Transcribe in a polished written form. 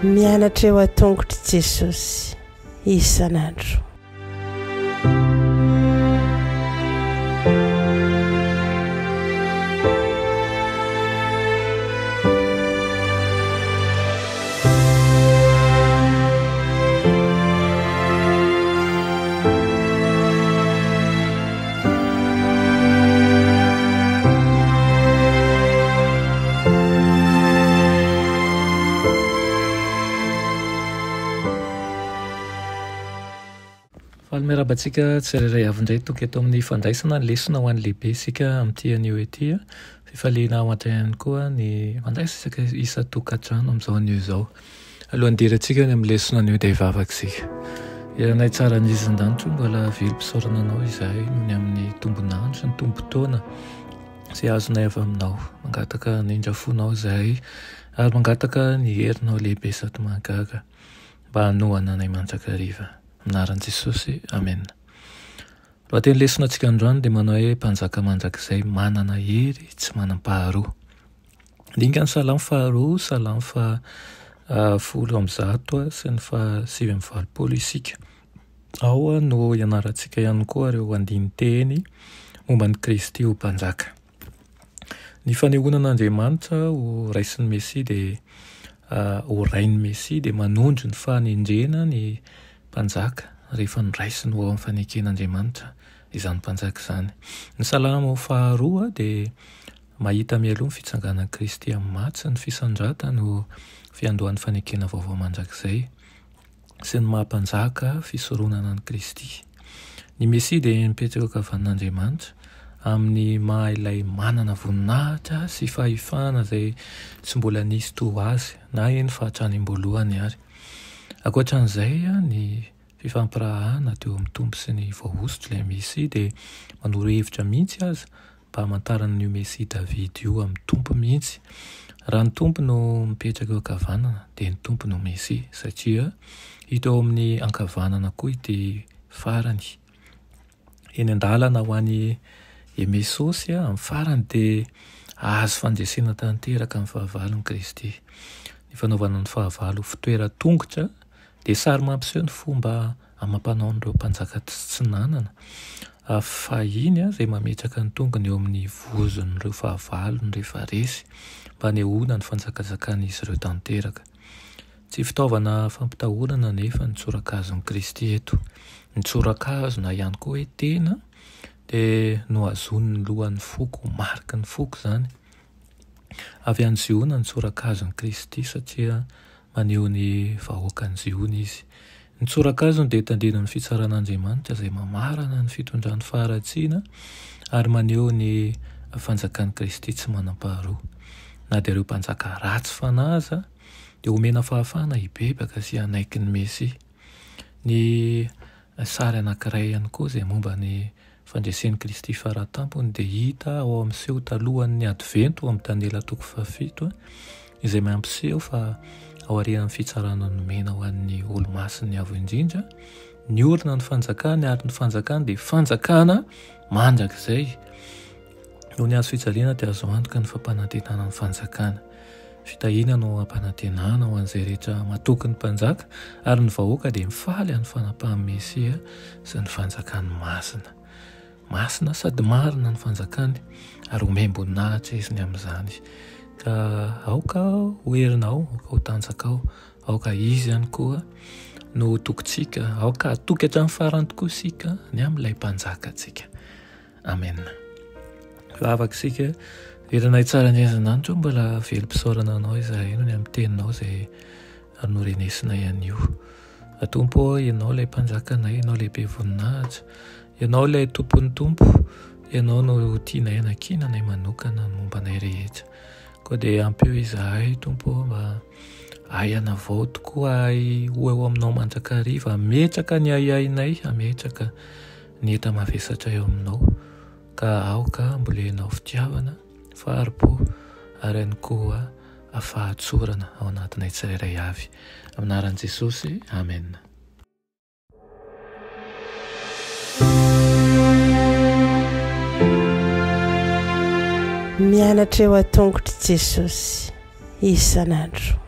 mianatra eo a-tongotry Jesosy isan'andro. Miarabantsika tsirairay avy indray toky eto amin'ny fandraisana ny lesona ho an'ny lehibe isika amin'ity anio ety fifaliana ao an-tray ihany koa ny fandraisa isaka isa tokantrano amin'izao anio izao. Alohan'ny dirantsika ny amin'ny lesona anio dia hivavaka isika. Iranay tsara ny izin-danitro mbola velom-pisaorana anao izahay noho ny amin'ny tombonandro sy ny tombo-taona izay azonay avy aminao. Mangataka nindra fonao izahay ary mangataka ny herinao lehibe sady mahagaga mba hanohana anay manjakariva. Minaran'i Jesosy, amen. Lohateny lesona antsika androany dia manao hoe mpanjaka mandrakizay manana hery tsy manam-paharoa. Ndinga ny salamo faharoa, salamo folo amby zato sy ny sivy amby valopolo isika. Ao no ianarantsika ihany koa ireo andinin-teny momba ny Kristy ho mpanjaka. Ny fanehoanan'Andriamanitra ho raisin'ny Mesia dia ho rain'ny Mesia dia manondro ny fanendrena ny mpanjaka rehefa niraisiny ho ao amin'ny faneken'Andriamanitra izany mpanjaka izany. Ny salamo faharoa dia mahita mialoha ny fitsanganan'i Kristy amin'ny maty sy ny fisandrata no fiandohan'ny fanekena vaovao mandrakizay sy ny mahampanjaka fisoronana ny Kristy. Ny Mesia dia mipetraka havanan'Andriamanitra amin'ny maha ilay manana voninahitra sy fahefana izay tsy mbola nisy toa azy na eny fa hatrany am-boalohany ary. Ankoatran'izay ny fifampirahana teo amin'ny tompo sy ny vahosotra ilay Mesia dia manoro hevitra mihitsy aza mba hamantarana an'io Mesia Davidy io amin'ny tompo mihitsy. Raha ny tompo no mipetraka eo ankavanana dia ny tompo no Mesia satria hita eo amin'ny ankavanana koa ity farany. Eny an-dalana ho an'ny Emesosy amin'ny farany dia azo fandresena tanteraka amin'ny fahavalon'i Kristy. Ny fanaovana ny fahavalo fitoeran-tongotra dia sary mampiseho ny fomba amam-panao n'ireo mpanjaka tsy nanana. Fahiny izay mametraka ny tongony eo amin'ny vozon'ireo fahavalony rehefa resy mba hanehoana ny fanjakazakana-izy ireo tanteraka. Tsy fitaovana fampitahorana nefa ny tsorakazon'i Kristy eto. Ny tsorakazona ihany koa hoe tena dia nohazon'ny lohan'ny foko, mariky ny foko izany. Avy anjiona ny tsorakazon'i Kristy satria maneho ny vahoaka ny ziona izy. Ny tsorakazony dia tandrena ny fitsaran'Andriamanitra izay mamarana ny fitondran'ny faharatsiana ary maneho ny fanjakan'i Kristy tsy manam-paharoa. Na dia ireo mpanjaka ratsy fanaza dia omena fahafahana hibebaka sy hanaiky ny Mesia. Ny sary anankiray ihany koa izay momba ny fandresen'i Kristy fara-tampony dia hita ao amin'ny seho talohan'ny advento amin'ny Daniela 7 izay mampiseho fa ao aorian'ny fitsarana nomena ho an'ny olo-masiny avo indrindra ny orina ny fanjakany ary ny fanjakany dia fanjakana mandrakizay. Noho ny azo fijaliana dia azo antoka ny fampanantenana ny fanjakana. Fitahiana no ampanantenana ho an'izay rehetra matoky ny mpanjaka ary ny vahoaka dia mifaly amin'ny fanapahan'ny Mesia sy ny fanjakany masina. Masina sady marina ny fanjakany ary omem-boninahitra izy ny amin'izany. Ka aoka hoerinao, aoka ho tanjakao, aoka izy ihany koa no tokontsika, aoka atoky hatramin'ny farany tokoa isika ny amin'ilay mpanjaka antsika. Amen. Vavaka isika, heranay tsara ny aiza-nanitro mbola velom-pisaorana anao izahay no ny amin'ny teninao izay norenesina ihany io. Tompo, ianao ilay mpanjakanay, ianao lehibe voninahitra, ianao ilay tompon'ny tompo, ianao no tianay anakinanay manokana ny mombanay rehetra. Koa dia ampio izahay tompo mba ahaiana vao tokoa ahay ho eo aminao mandrakariva, ametraka ny ahiahinay, ametraka ny enta mavesatra eo aminao. Ka aoka ambolenao fitiavana, faharipo ary ihany koa fahatsorana ao anatinay tsirairay avy. Amin'ny anaran'i Jesosy, amen. mianatra eo a tongotry Jesosy isan'andro.